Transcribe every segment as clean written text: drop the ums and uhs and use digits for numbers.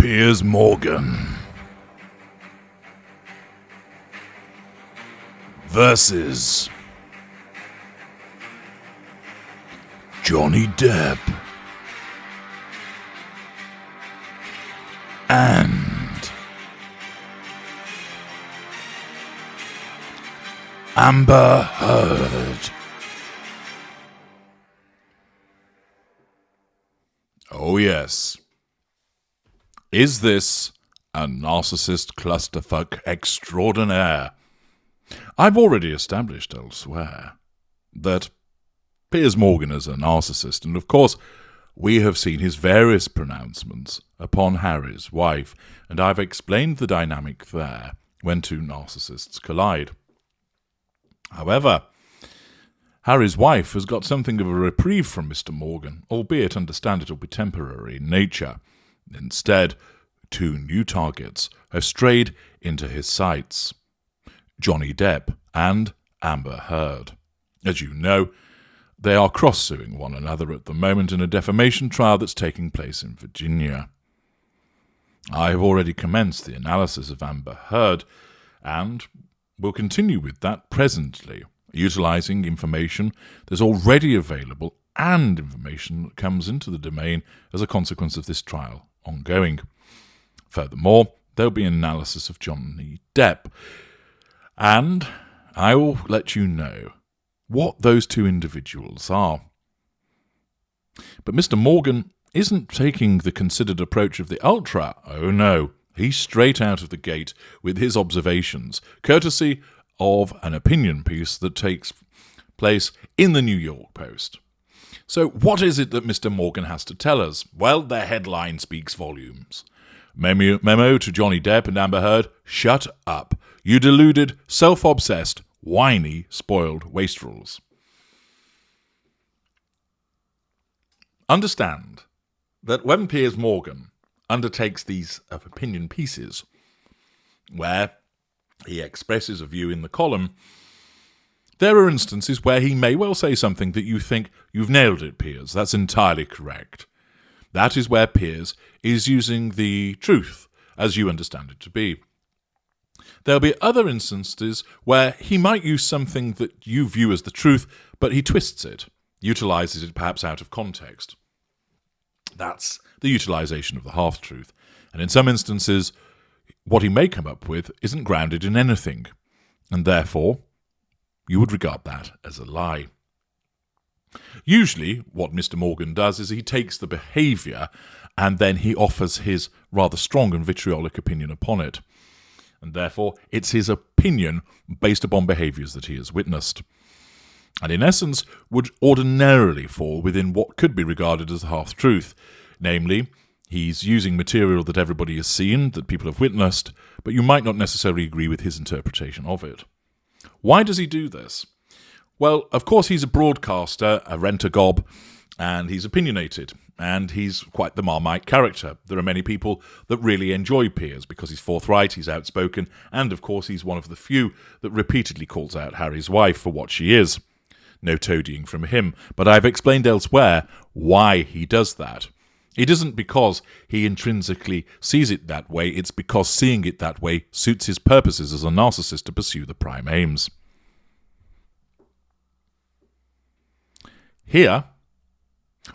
Piers Morgan versus Johnny Depp and Amber Heard. Oh yes. Is this a narcissist clusterfuck extraordinaire? I've already established elsewhere that Piers Morgan is a narcissist, and of course we have seen his various pronouncements upon Harry's wife, and I've explained the dynamic there when two narcissists collide. However, Harry's wife has got something of a reprieve from Mr. Morgan, albeit understand it will be temporary in nature. Instead, two new targets have strayed into his sights: Johnny Depp and Amber Heard. As you know, they are cross-suing one another at the moment in a defamation trial that's taking place in Virginia. I have already commenced the analysis of Amber Heard, and will continue with that presently, utilising information that's already available and information that comes into the domain as a consequence of this trial ongoing. Furthermore, there will be an analysis of Johnny Depp, and I will let you know what those two individuals are. But Mr. Morgan isn't taking the considered approach of the ultra. Oh no, he's straight out of the gate with his observations, courtesy of an opinion piece that takes place in the New York Post. So what is it that Mr. Morgan has to tell us? Well, the headline speaks volumes. Memo to Johnny Depp and Amber Heard: shut up. You deluded, self-obsessed, whiny, spoiled wastrels. Understand that when Piers Morgan undertakes these opinion pieces, where he expresses a view in the column, there are instances where he may well say something that you think, you've nailed it, Piers, that's entirely correct. That is where Piers is using the truth as you understand it to be. There'll be other instances where he might use something that you view as the truth, but he twists it, utilises it perhaps out of context. That's the utilisation of the half-truth. And in some instances, what he may come up with isn't grounded in anything, and therefore you would regard that as a lie. Usually, what Mr. Morgan does is he takes the behaviour and then he offers his rather strong and vitriolic opinion upon it. And therefore, it's his opinion based upon behaviours that he has witnessed. And in essence, would ordinarily fall within what could be regarded as the half-truth. Namely, he's using material that everybody has seen, that people have witnessed, but you might not necessarily agree with his interpretation of it. Why does he do this? Well, of course, he's a broadcaster, a rent-a-gob, and he's opinionated, and he's quite the Marmite character. There are many people that really enjoy Piers because he's forthright, he's outspoken, and of course he's one of the few that repeatedly calls out Harry's wife for what she is. No toadying from him, but I've explained elsewhere why he does that. It isn't because he intrinsically sees it that way, it's because seeing it that way suits his purposes as a narcissist to pursue the prime aims. Here,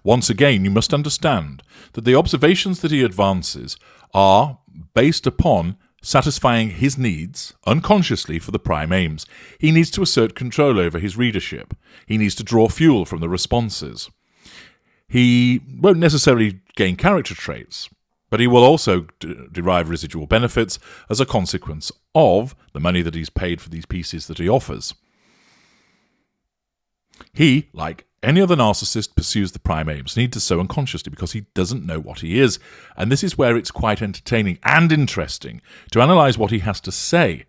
once again, you must understand that the observations that he advances are based upon satisfying his needs unconsciously for the prime aims. He needs to assert control over his readership. He needs to draw fuel from the responses. He won't necessarily gain character traits, but he will also derive residual benefits as a consequence of the money that he's paid for these pieces that he offers. He, like any other narcissist, pursues the prime aims, and he does so unconsciously because he doesn't know what he is. And this is where it's quite entertaining and interesting to analyse what he has to say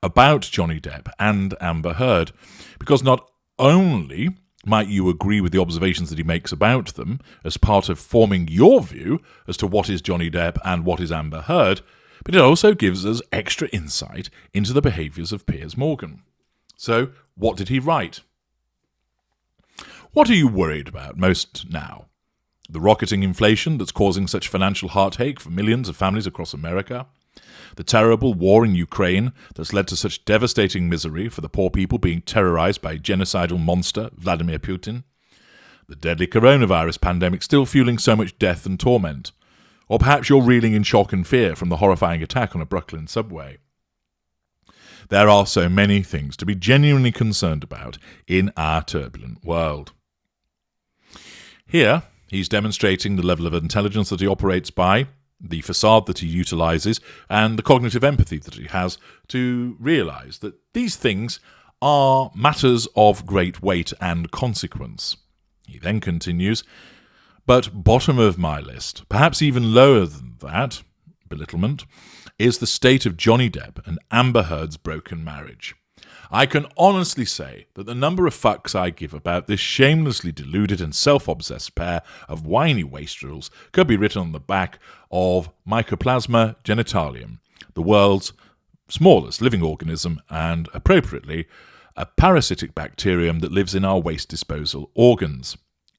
about Johnny Depp and Amber Heard, because not only might you agree with the observations that he makes about them as part of forming your view as to what is Johnny Depp and what is Amber Heard, but it also gives us extra insight into the behaviours of Piers Morgan. So, what did he write? What are you worried about most now? the rocketing inflation that's causing such financial heartache for millions of families across America, the terrible war in Ukraine that's led to such devastating misery for the poor people being terrorized by a genocidal monster, Vladimir Putin, the deadly coronavirus pandemic still fueling so much death and torment, or perhaps you're reeling in shock and fear from the horrifying attack on a Brooklyn subway. There are so many things to be genuinely concerned about in our turbulent world. Here, he's demonstrating the level of intelligence that he operates by, the facade that he utilizes, and the cognitive empathy that he has to realize that these things are matters of great weight and consequence. He then continues, but bottom of my list, perhaps even lower than that, belittlement, is the state of Johnny Depp and Amber Heard's broken marriage. I can honestly say that the number of fucks I give about this shamelessly deluded and self-obsessed pair of whiny wastrels could be written on the back of Mycoplasma genitalium, the world's smallest living organism and, appropriately, a parasitic bacterium that lives in our waste disposal organs.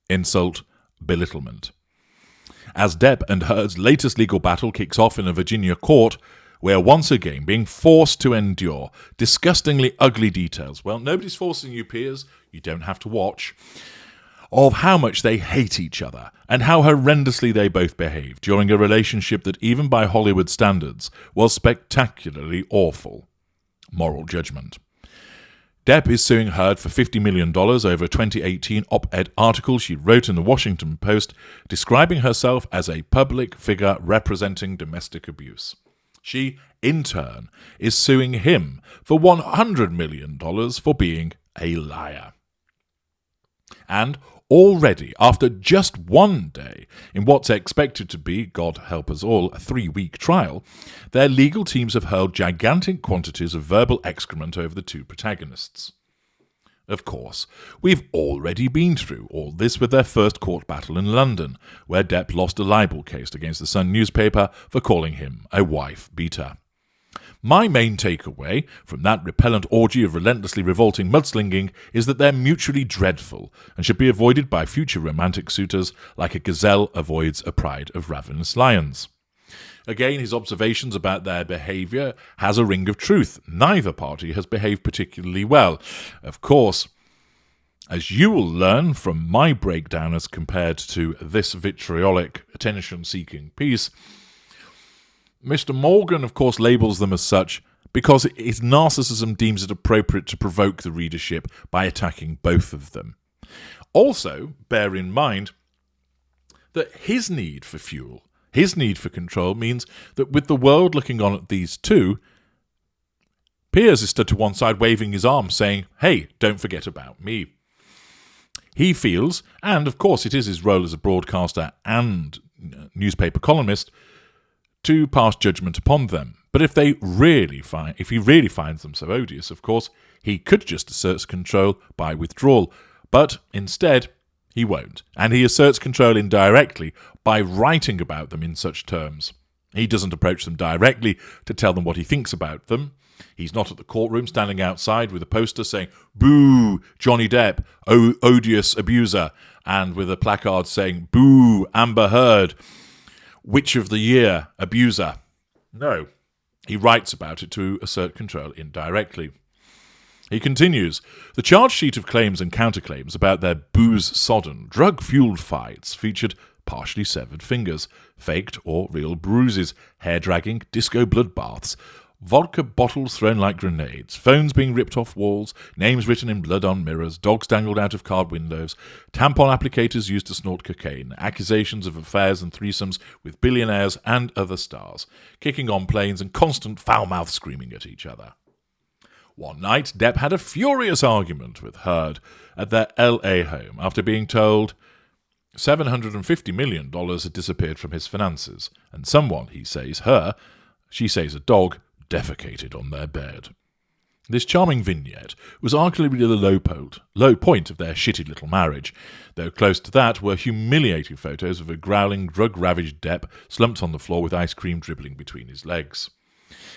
Insult, belittlement. As Depp and Heard's latest legal battle kicks off in a Virginia court, we are once again being forced to endure disgustingly ugly details. Well, nobody's forcing you, Piers. You don't have to watch. Of how much they hate each other and how horrendously they both behave during a relationship that, even by Hollywood standards, was spectacularly awful. Moral judgment. Depp is suing Heard for $50 million over a 2018 op-ed article she wrote in the Washington Post describing herself as a public figure representing domestic abuse. She, in turn, is suing him for $100 million for being a liar. And already, after just one day, in what's expected to be, God help us all, a 3-week trial, their legal teams have hurled gigantic quantities of verbal excrement over the two protagonists. Of course, we've already been through all this with their first court battle in London, where Depp lost a libel case against the Sun newspaper for calling him a wife-beater. My main takeaway from that repellent orgy of relentlessly revolting mudslinging is that they're mutually dreadful and should be avoided by future romantic suitors like a gazelle avoids a pride of ravenous lions. Again, his observations about their behaviour has a ring of truth. Neither party has behaved particularly well. Of course, as you will learn from my breakdown as compared to this vitriolic, attention-seeking piece, Mr. Morgan, of course, labels them as such because his narcissism deems it appropriate to provoke the readership by attacking both of them. Also, bear in mind that his need for fuel, his need for control, means that with the world looking on at these two, Piers is stood to one side waving his arm saying, hey, don't forget about me. He feels, and of course it is his role as a broadcaster and newspaper columnist, to pass judgment upon them. But if he really finds them so odious, of course, he could just assert control by withdrawal. But instead, he won't. And he asserts control indirectly by writing about them in such terms. He doesn't approach them directly to tell them what he thinks about them. He's not at the courtroom standing outside with a poster saying, boo, Johnny Depp, odious abuser, and with a placard saying, boo, Amber Heard, Witch of the Year, abuser. No, he writes about it to assert control indirectly. He continues, the charge sheet of claims and counterclaims about their booze-sodden, drug-fueled fights featured partially severed fingers, faked or real bruises, hair-dragging, disco bloodbaths, vodka bottles thrown like grenades, phones being ripped off walls, names written in blood on mirrors, dogs dangled out of car windows, tampon applicators used to snort cocaine, accusations of affairs and threesomes with billionaires and other stars, kicking on planes and constant foul-mouthed screaming at each other. One night, Depp had a furious argument with Heard at their L.A. home after being told $750 million had disappeared from his finances, and someone, he says she says a dog, defecated on their bed. This charming vignette was arguably the low point of their shitty little marriage, though close to that were humiliating photos of a growling, drug-ravaged Depp slumped on the floor with ice cream dribbling between his legs.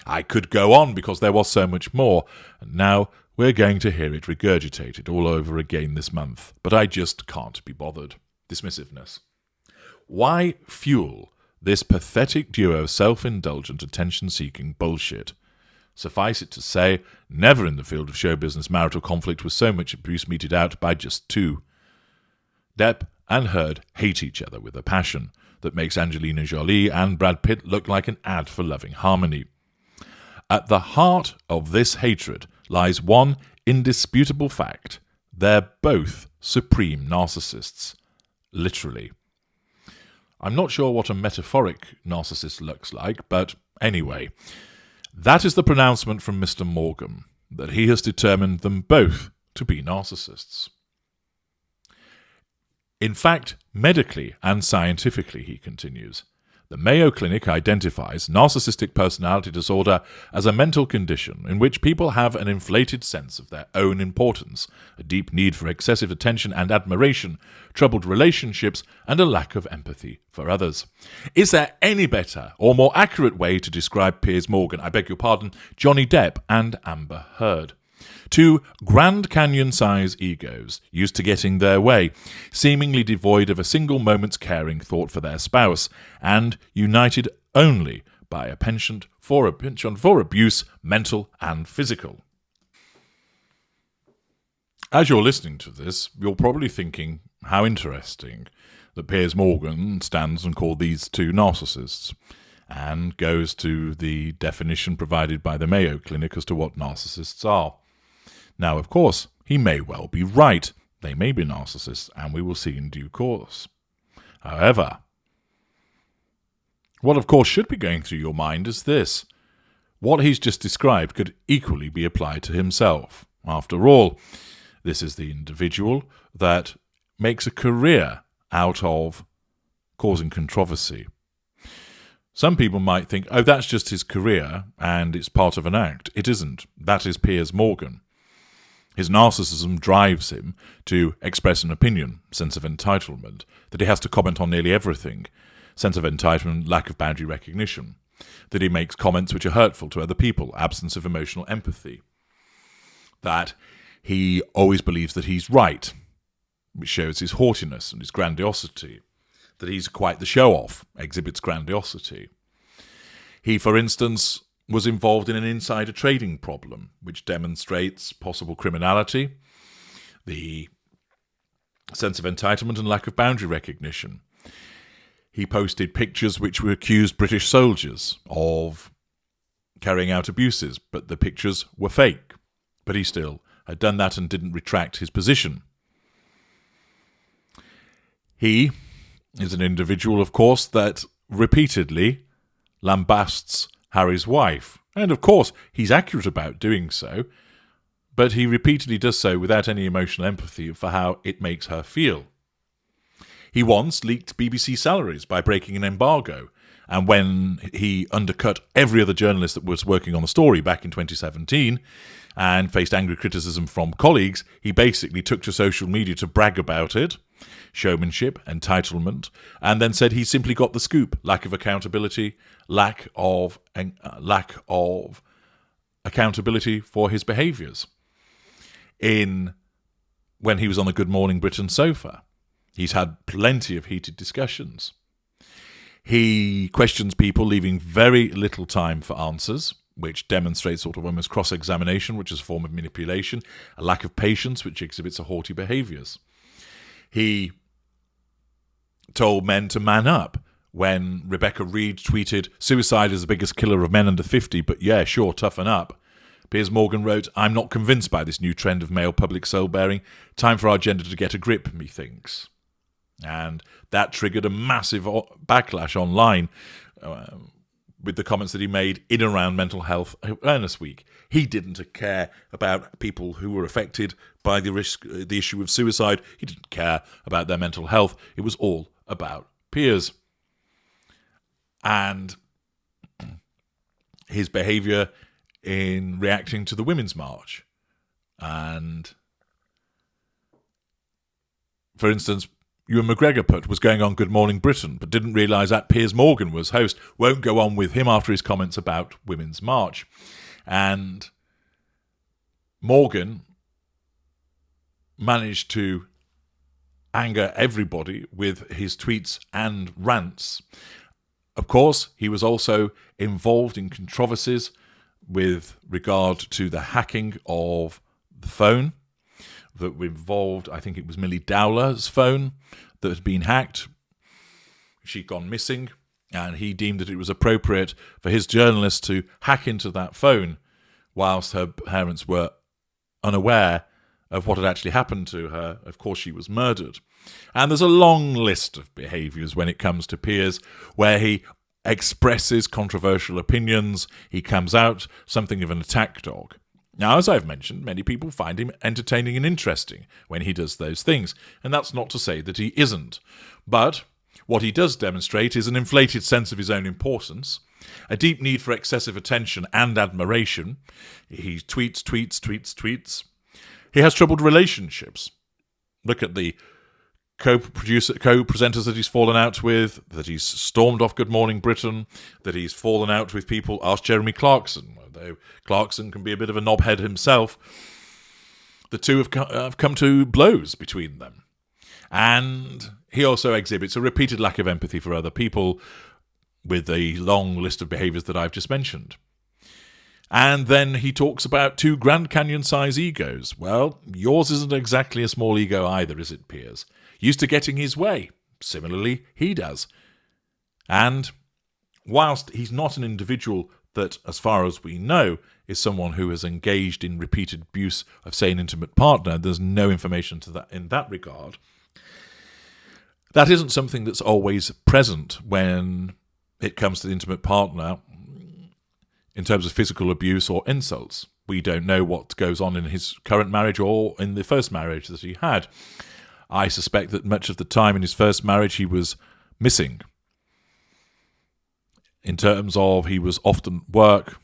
I could go on because there was so much more, and now we're going to hear it regurgitated all over again this month, but I just can't be bothered. Dismissiveness. Why fuel this pathetic duo of self-indulgent, attention-seeking bullshit? Suffice it to say, never in the field of show business marital conflict was so much abuse meted out by just two. Depp and Heard hate each other with a passion that makes Angelina Jolie and Brad Pitt look like an ad for Loving Harmony. At the heart of this hatred lies one indisputable fact. They're both supreme narcissists. Literally. I'm not sure what a metaphoric narcissist looks like, but anyway, that is the pronouncement from Mr. Morgan, that he has determined them both to be narcissists. In fact, medically and scientifically, he continues, the Mayo Clinic identifies narcissistic personality disorder as a mental condition in which people have an inflated sense of their own importance, a deep need for excessive attention and admiration, troubled relationships, and a lack of empathy for others. Is there any better or more accurate way to describe Piers Morgan, Johnny Depp and Amber Heard? Two Grand Canyon-size egos used to getting their way, seemingly devoid of a single moment's caring thought for their spouse, and united only by a penchant for abuse, mental and physical. As you're listening to this, you're probably thinking, how interesting that Piers Morgan stands and calls these two narcissists, and goes to the definition provided by the Mayo Clinic as to what narcissists are. Now, of course, he may well be right. They may be narcissists, and we will see in due course. However, what of course should be going through your mind is this. What he's just described could equally be applied to himself. After all, this is the individual that makes a career out of causing controversy. Some people might think, oh, that's just his career, and it's part of an act. It isn't. That is Piers Morgan. His narcissism drives him to express an opinion, sense of entitlement, that he has to comment on nearly everything, sense of entitlement, lack of boundary recognition, that he makes comments which are hurtful to other people, absence of emotional empathy, that he always believes that he's right, which shows his haughtiness and his grandiosity, that he's quite the show-off, exhibits grandiosity. He, for instance, was involved in an insider trading problem, which demonstrates possible criminality, the sense of entitlement and lack of boundary recognition. He posted pictures which were accused British soldiers of carrying out abuses, but the pictures were fake. But he still had done that and didn't retract his position. He is an individual, of course, that repeatedly lambasts Harry's wife. And of course, he's accurate about doing so, but he repeatedly does so without any emotional empathy for how it makes her feel. He once leaked BBC salaries by breaking an embargo, and when he undercut every other journalist that was working on the story back in 2017 and faced angry criticism from colleagues, he basically took to social media to brag about it, showmanship, entitlement, and then said he simply got the scoop, lack of accountability, lack of accountability for his behaviours. When he was on the Good Morning Britain sofa, he's had plenty of heated discussions. He questions people, leaving very little time for answers, which demonstrates sort of almost cross-examination, which is a form of manipulation, a lack of patience, which exhibits a haughty behaviours. He told men to man up when Rebecca Reed tweeted, "Suicide is the biggest killer of men under 50, but yeah, sure, toughen up." Piers Morgan wrote, "I'm not convinced by this new trend of male public soul-bearing. Time for our gender to get a grip, methinks." And that triggered a massive backlash online with the comments that he made in and around Mental Health Awareness Week. He didn't care about people who were affected by the issue of suicide. He didn't care about their mental health. It was all about Piers. And his behaviour in reacting to the Women's March. And, for instance, Ewan McGregor was going on Good Morning Britain, but didn't realise that Piers Morgan was host. Won't go on with him after his comments about Women's March. And Morgan managed to anger everybody with his tweets and rants. Of course, he was also involved in controversies with regard to the hacking of the phone that involved, I think it was Millie Dowler's phone that had been hacked. She'd gone missing, and he deemed that it was appropriate for his journalist to hack into that phone whilst her parents were unaware of what had actually happened to her. Of course, she was murdered. And there's a long list of behaviours when it comes to Piers where he expresses controversial opinions. He comes out something of an attack dog. Now, as I've mentioned, many people find him entertaining and interesting when he does those things, and that's not to say that he isn't. But what he does demonstrate is an inflated sense of his own importance, a deep need for excessive attention and admiration. He tweets. He has troubled relationships. Look at the co-presenters that he's fallen out with, that he's stormed off Good Morning Britain, that he's fallen out with people. Ask Jeremy Clarkson, although Clarkson can be a bit of a knobhead himself. The two have come to blows between them. And he also exhibits a repeated lack of empathy for other people with the long list of behaviours that I've just mentioned. And then he talks about 2 Grand Canyon-size egos. Well, yours isn't exactly a small ego either, is it, Piers? Used to getting his way. Similarly, he does. And whilst he's not an individual that, as far as we know, is someone who has engaged in repeated abuse of, say, an intimate partner, there's no information to that in that regard. That isn't something that's always present when it comes to the intimate partner in terms of physical abuse or insults. We don't know what goes on in his current marriage or in the first marriage that he had. I suspect that much of the time in his first marriage he was missing. In terms of he was often work,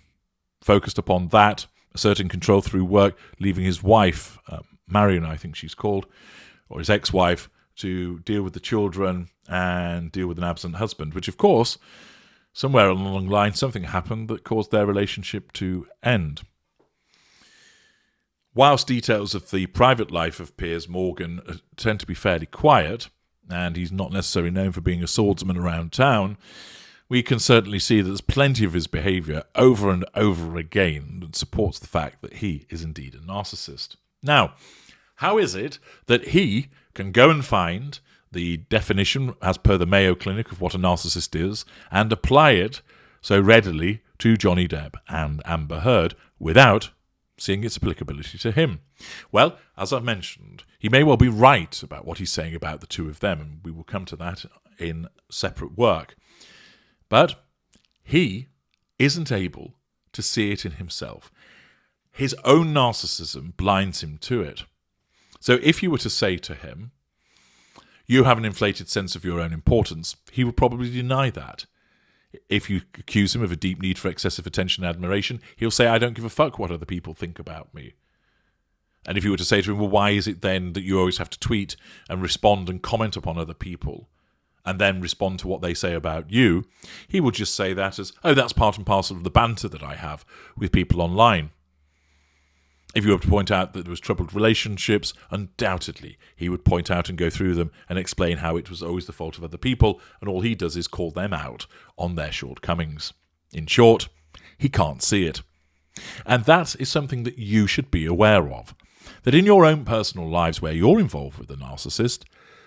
focused upon that, asserting control through work, leaving his wife, Marion I think she's called, or his ex-wife, to deal with the children and deal with an absent husband, which of course, somewhere along the line, something happened that caused their relationship to end. Whilst details of the private life of Piers Morgan tend to be fairly quiet, and he's not necessarily known for being a swordsman around town, we can certainly see that there's plenty of his behaviour over and over again that supports the fact that he is indeed a narcissist. Now, how is it that he can go and find the definition, as per the Mayo Clinic, of what a narcissist is, and apply it so readily to Johnny Depp and Amber Heard without seeing its applicability to him? Well, as I've mentioned, he may well be right about what he's saying about the two of them, and we will come to that in separate work. But he isn't able to see it in himself. His own narcissism blinds him to it. So if you were to say to him, you have an inflated sense of your own importance, he would probably deny that. If you accuse him of a deep need for excessive attention and admiration, he'll say, I don't give a fuck what other people think about me. And if you were to say to him, well, why is it then that you always have to tweet and respond and comment upon other people and then respond to what they say about you, he would just say that as, oh, that's part and parcel of the banter that I have with people online. If you were to point out that there was troubled relationships, undoubtedly he would point out and go through them and explain how it was always the fault of other people, and all he does is call them out on their shortcomings. In short, he can't see it. And that is something that you should be aware of. That in your own personal lives where you're involved with a narcissist,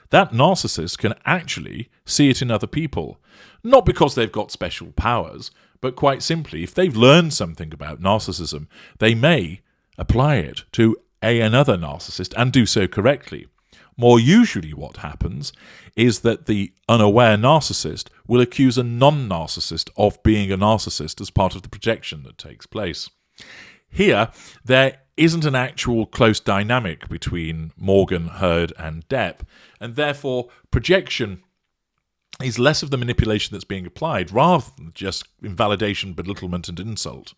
that narcissist can actually see it in other people. Not because they've got special powers, but quite simply, if they've learned something about narcissism, they may apply it to another narcissist and do so correctly. More usually what happens is that the unaware narcissist will accuse a non-narcissist of being a narcissist as part of the projection that takes place. Here, there isn't an actual close dynamic between Morgan, Heard and Depp, and therefore projection is less of the manipulation that's being applied rather than just invalidation, belittlement and insult,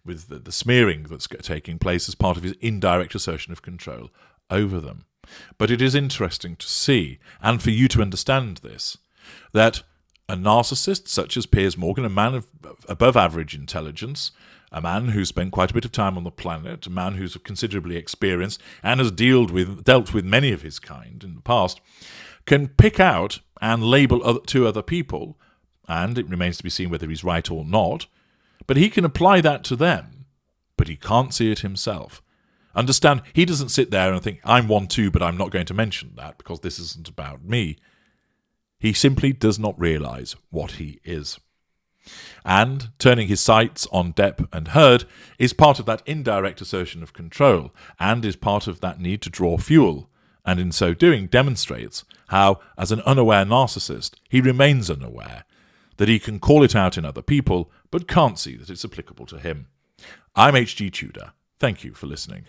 with the smearing that's taking place as part of his indirect assertion of control over them. But it is interesting to see, and for you to understand this, that a narcissist such as Piers Morgan, a man of above average intelligence, a man who's spent quite a bit of time on the planet, a man who's considerably experienced and has dealt with many of his kind in the past, can pick out and label two other people, and it remains to be seen whether he's right or not, but he can apply that to them, but he can't see it himself. Understand, he doesn't sit there and think, I'm one too, but I'm not going to mention that because this isn't about me. He simply does not realise what he is. And turning his sights on Depp and Heard is part of that indirect assertion of control and is part of that need to draw fuel, and in so doing demonstrates how, as an unaware narcissist, he remains unaware, that he can call it out in other people but can't see that it's applicable to him. I'm H.G. Tudor. Thank you for listening.